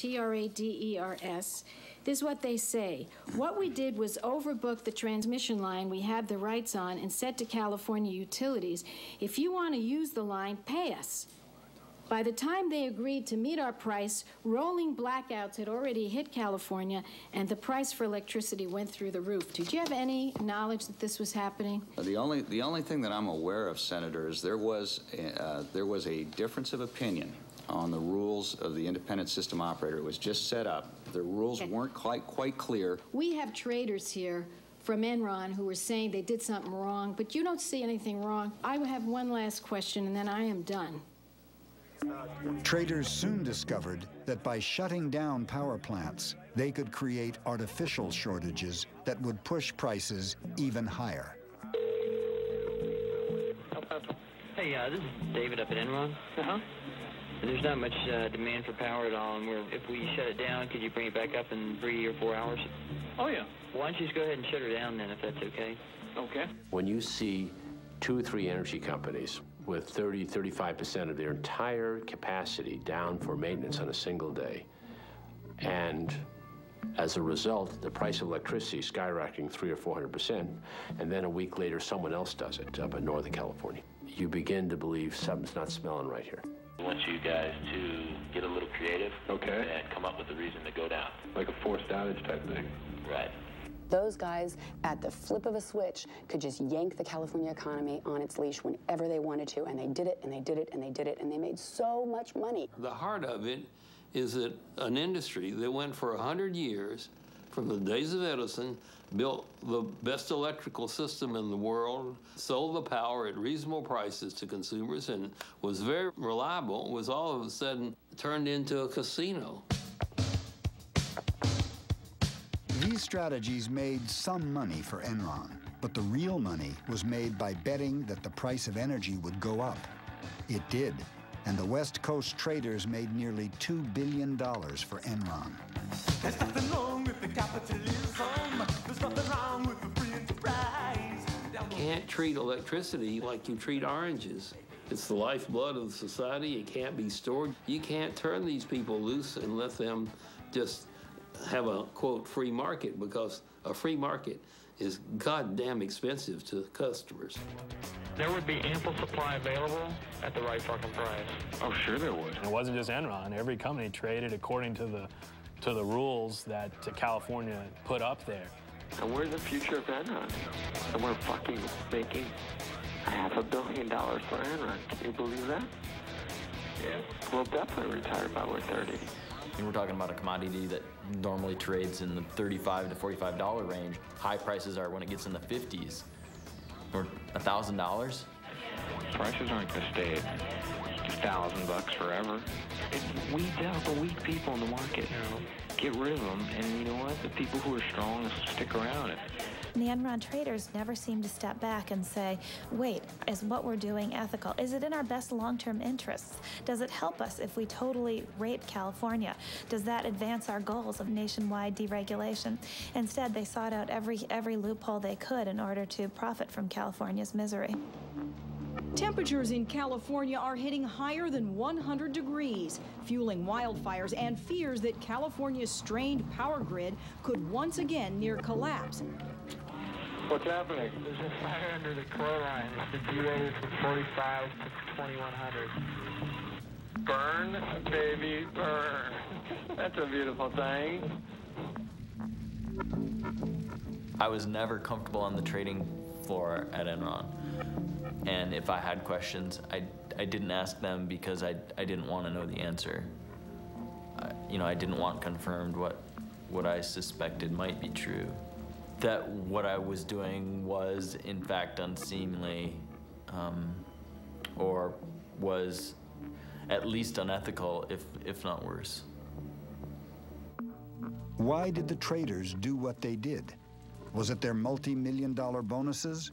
Traders. This is what they say. What we did was overbook the transmission line we had the rights on and said to California utilities, if you want to use the line, pay us. By the time they agreed to meet our price, rolling blackouts had already hit California, and the price for electricity went through the roof. Did you have any knowledge that this was happening? The only thing that I'm aware of, Senator, is there was a difference of opinion on the rules of the independent system operator. It was just set up. The rules weren't quite clear. We have traders here from Enron who were saying they did something wrong, but you don't see anything wrong. I have one last question, and then I am done. Traders soon discovered that by shutting down power plants, they could create artificial shortages that would push prices even higher. Hey, this is David up at Enron. There's not much demand for power at all, and if we shut it down, could you bring it back up in 3 or 4 hours? Oh, yeah. Why don't you just go ahead and shut her down then, if that's okay? Okay. When you see 2 or 3 energy companies with 30–35% of their entire capacity down for maintenance on a single day, and as a result, the price of electricity skyrocketing 300 or 400%, and then a week later someone else does it up in Northern California, you begin to believe something's not smelling right here. I want you guys to get a little creative, okay, and come up with a reason to go down. Like a forced outage type thing. Right. Those guys, at the flip of a switch, could just yank the California economy on its leash whenever they wanted to, and they did it, and they did it, and they did it, and they made so much money. The heart of it is that an industry that went for 100 years, from the days of Edison, built the best electrical system in the world, sold the power at reasonable prices to consumers, and was very reliable, was all of a sudden turned into a casino. These strategies made some money for Enron, but the real money was made by betting that the price of energy would go up. It did, and the West Coast traders made nearly $2 billion for Enron. There's nothing wrong with the capitalism. There's nothing wrong with the free enterprise. You can't treat electricity like you treat oranges. It's the lifeblood of the society. It can't be stored. You can't turn these people loose and let them just have a, quote, free market, because a free market is goddamn expensive to customers. There would be ample supply available at the right fucking price. Oh, sure there would. And it wasn't just Enron. Every company traded according to the rules that California put up there. And we're the future of Enron. And we're fucking making $500 million for Enron. Can you believe that? Yeah. We'll definitely retire by we're 30. We're talking about a commodity that normally trades in the $35 to $45 range. High prices are when it gets in the 50s or $1,000. Prices aren't going to stay at $1,000 forever. It weeds out the weak people in the market. Get rid of them, and you know what? The people who are strong stick around. The Enron traders never seem to step back and say, wait, is what we're doing ethical? Is it in our best long-term interests? Does it help us if we totally rape California? Does that advance our goals of nationwide deregulation? Instead, they sought out every loophole they could in order to profit from California's misery. Temperatures in California are hitting higher than 100 degrees, fueling wildfires and fears that California's strained power grid could once again near collapse. What's happening? There's a fire under the core line. It's been derated from 45 to 2100. Burn, baby, burn. That's a beautiful thing. I was never comfortable on the trading floor at Enron. And if I had questions, I didn't ask them because I didn't want to know the answer. I didn't want confirmed what I suspected might be true. That what I was doing was, in fact, unseemly, or was at least unethical, if not worse. Why did the traders do what they did? Was it their multi-million-dollar bonuses?